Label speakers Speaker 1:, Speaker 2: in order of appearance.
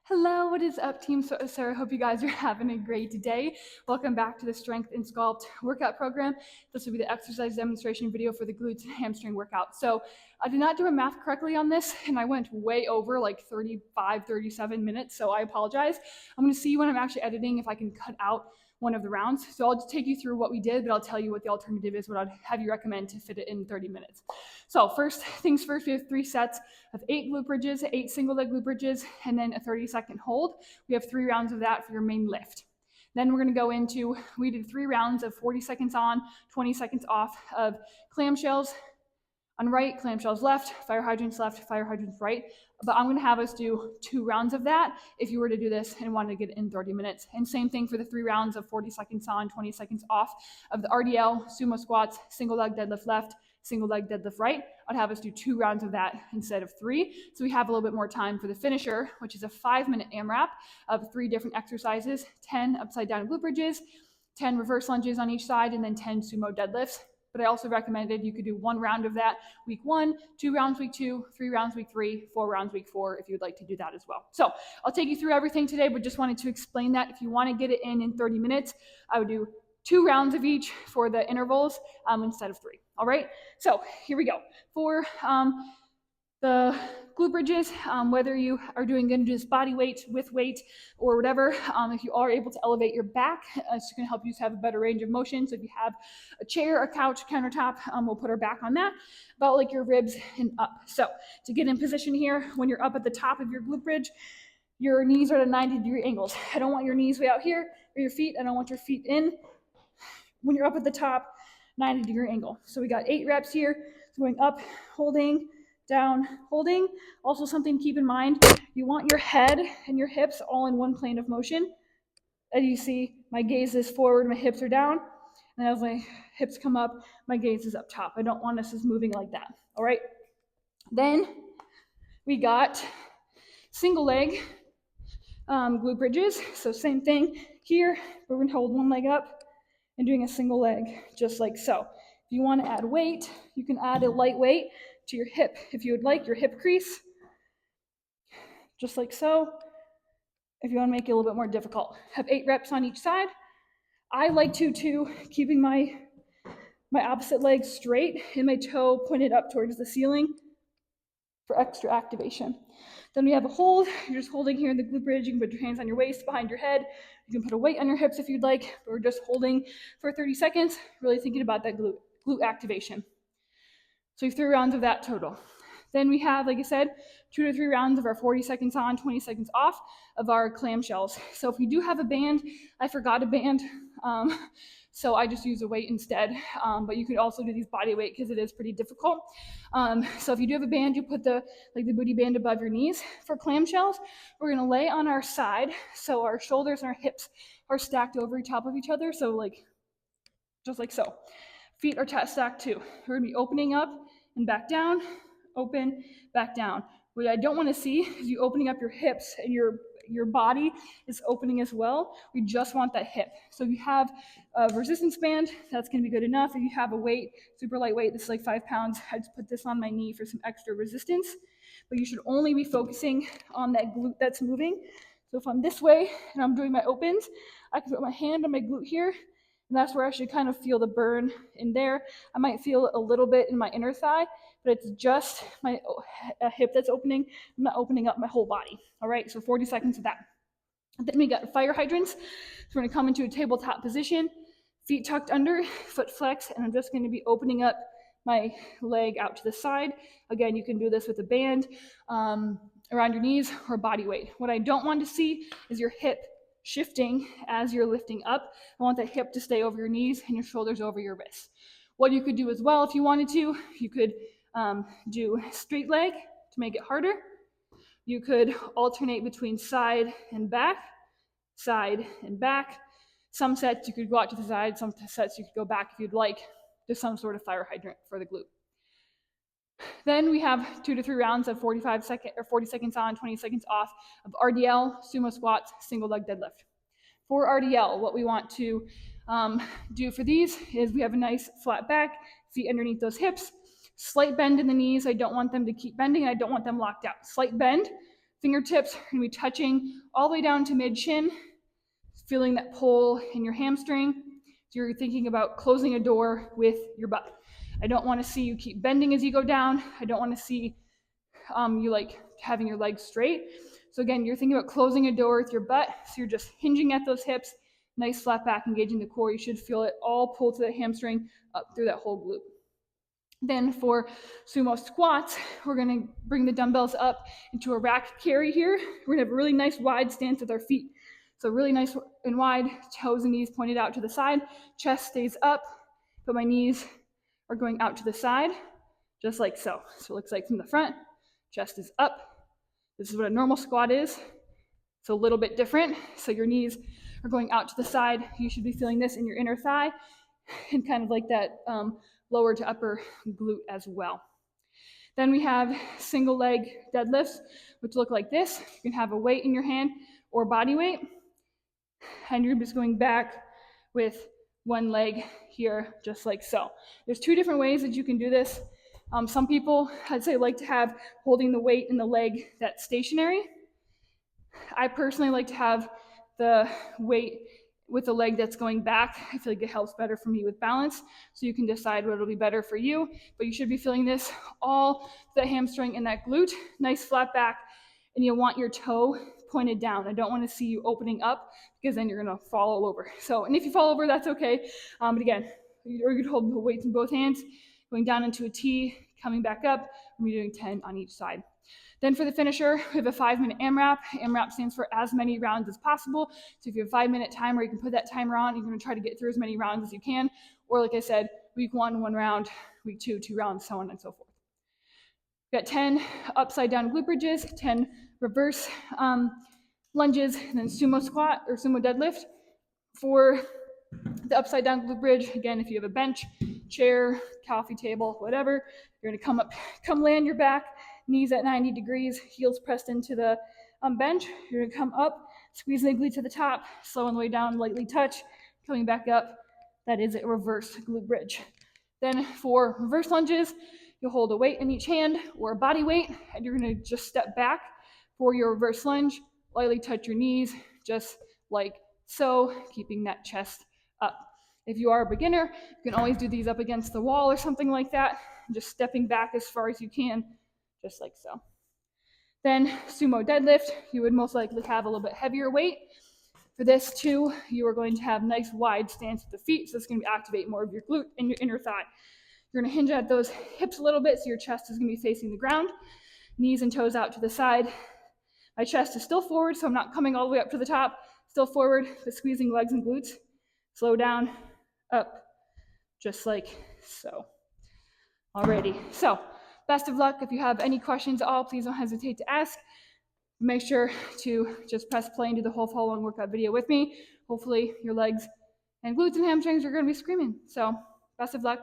Speaker 1: Hello, what is up, team? So Sarah, hope you guys are having a great day. Welcome back to the Strength and Sculpt workout program. This will be the exercise demonstration video for the glutes and hamstring workout. So I did not do a math correctly on this, and I went way over like 35, 37 minutes, so I apologize. I'm going to see when I'm actually editing if I can cut out one of the rounds. So I'll just take you through what we did, but I'll tell you what the alternative is, what I'd have you recommend to fit it in 30 minutes. So first things first, we have 3 sets of 8 glute bridges, 8 single leg glute bridges, and then a 30-second hold. We have 3 rounds of that for your main lift. Then we're going to go into, we did 3 rounds of 40 seconds on, 20 seconds off of clamshells on right, clamshells left, fire hydrants left, fire hydrants right. But I'm going to have us do 2 rounds of that if you were to do this and wanted to get it in 30 minutes. And same thing for the 3 rounds of 40 seconds on, 20 seconds off of the RDL, sumo squats, single leg deadlift left, single leg deadlift right. I'd have us do 2 rounds of that instead of 3. So we have a little bit more time for the finisher, which is a 5-minute AMRAP of 3 different exercises, 10 upside down glute bridges, 10 reverse lunges on each side, and then 10 sumo deadlifts. But I also recommended you could do 1 round of that week 1, 2 rounds week 2, 3 rounds week 3, 4 rounds week 4 if you would like to do that as well. So I'll take you through everything today, but just wanted to explain that if you want to get it in 30 minutes, I would do 2 rounds of each for the intervals instead of 3. All right, so here we go. For the glute bridges, whether you are going to do this body weight, with weight, or whatever, if you are able to elevate your back, it's going to help you to have a better range of motion. So if you have a chair, a couch, countertop, we'll put our back on that, about like your ribs and up. So to get in position here, when you're up at the top of your glute bridge, your knees are at a 90-degree angles. I don't want your knees way out here, or your feet. I don't want your feet in. When you're up at the top, 90-degree angle. So we got 8 reps here. So going up, holding, down, holding. Also something to keep in mind, you want your head and your hips all in one plane of motion. As you see, my gaze is forward, my hips are down. And as my hips come up, my gaze is up top. I don't want us just moving like that. All right. Then we got single leg glute bridges. So same thing here. We're going to hold one leg up and doing a single leg, just like so. If you want to add weight, you can add a light weight to your hip, if you would like, your hip crease, just like so. If you want to make it a little bit more difficult, have 8 reps on each side. I like to keeping my opposite leg straight and my toe pointed up towards the ceiling for extra activation. Then we have a hold. You're just holding here in the glute bridge. You can put your hands on your waist, behind your head. You can put a weight on your hips if you'd like, but we're just holding for 30 seconds, really thinking about that glute activation. So we have 3 rounds of that total. Then we have, like I said, 2 to 3 rounds of our 40 seconds on, 20 seconds off of our clamshells. So if you do have a band, I forgot a band, so I just use a weight instead. But you could also do these body weight because it is pretty difficult. So if you do have a band, you put the booty band above your knees. For clamshells, we're gonna lay on our side, so our shoulders and our hips are stacked over top of each other. So just like so. Feet are stacked too. We're gonna be opening up and back down, open, back down. What I don't want to see is you opening up your hips and your body is opening as well. We just want that hip. So if you have a resistance band, that's going to be good enough. If you have a weight, super lightweight, this is like 5 pounds, I just put this on my knee for some extra resistance. But you should only be focusing on that glute that's moving. So if I'm this way and I'm doing my opens, I can put my hand on my glute here, and that's where I should kind of feel the burn in there. I might feel a little bit in my inner thigh, but it's just my hip that's opening. I'm not opening up my whole body. All right, so 40 seconds of that. Then we got fire hydrants. So we're gonna come into a tabletop position, feet tucked under, foot flex, and I'm just gonna be opening up my leg out to the side. Again, you can do this with a band around your knees or body weight. What I don't want to see is your hip shifting as you're lifting up. I want that hip to stay over your knees and your shoulders over your wrists. What you could do as well if you wanted to, you could do straight leg to make it harder. You could alternate between side and back, side and back. Some sets you could go out to the side, some sets you could go back if you'd like. There's some sort of fire hydrant for the glute. Then we have 2 to 3 rounds of 40 seconds on, 20 seconds off of RDL, sumo squats, single leg deadlift. For RDL, what we want to do for these is we have a nice flat back, feet underneath those hips, slight bend in the knees. I don't want them to keep bending. I don't want them locked out. Slight bend, Fingertips are gonna be touching all the way down to mid-shin, feeling that pull in your hamstring. So you're thinking about closing a door with your butt. I don't wanna see you keep bending as you go down. I don't wanna see you like having your legs straight. So again, you're thinking about closing a door with your butt. So you're just hinging at those hips, nice flat back, engaging the core. You should feel it all pull to the hamstring up through that whole glute. Then for sumo squats, we're gonna bring the dumbbells up into a rack carry here. We're gonna have a really nice wide stance with our feet. So really nice and wide, toes and knees pointed out to the side, chest stays up, but my knees are going out to the side, just like so. So it looks like from the front, chest is up. This is what a normal squat is. It's a little bit different. So your knees are going out to the side. You should be feeling this in your inner thigh and kind of like that lower to upper glute as well. Then we have single leg deadlifts, which look like this. You can have a weight in your hand or body weight. And you're just going back with one leg here, just like so. There's two different ways that you can do this. Some people, I'd say, like to have holding the weight in the leg that's stationary. I personally like to have the weight with the leg that's going back. I feel like it helps better for me with balance. So you can decide what will be better for you, but you should be feeling this all the hamstring and that glute, nice flat back, and you want your toe pointed down. I don't want to see you opening up because then you're gonna fall all over. So, and if you fall over, that's okay. But again, or you could hold the weights in both hands, going down into a T, coming back up, and we're doing 10 on each side. Then for the finisher, we have a 5-minute AMRAP. AMRAP stands for as many rounds as possible. So if you have a 5-minute timer, you can put that timer on. You're gonna try to get through as many rounds as you can. Or like I said, week 1, 1 round, week 2, 2 rounds, so on and so forth. We've got 10 upside down glute bridges, 10 reverse lunges, and then sumo squat or sumo deadlift. For the upside down glute bridge, again, if you have a bench, chair, coffee table, whatever, you're gonna come land your back, knees at 90 degrees, heels pressed into the bench. You're gonna come up, squeeze the glute to the top, slow on the way down, lightly touch, coming back up. That is a reverse glute bridge. Then for reverse lunges, you'll hold a weight in each hand or a body weight, and you're gonna just step back for your reverse lunge, lightly touch your knees, just like so, keeping that chest up. If you are a beginner, you can always do these up against the wall or something like that, just stepping back as far as you can, just like so. Then sumo deadlift, you would most likely have a little bit heavier weight. For this too, you are going to have nice wide stance with the feet, so it's going to activate more of your glute and your inner thigh. You're going to hinge at those hips a little bit, so your chest is going to be facing the ground, knees and toes out to the side. My chest is still forward, so I'm not coming all the way up to the top, still forward, but squeezing legs and glutes. Slow down, up, just like so. Alrighty, so best of luck. If you have any questions at all, please don't hesitate to ask. Make sure to just press play and do the whole follow-along workout video with me. Hopefully your legs and glutes and hamstrings are going to be screaming. So best of luck.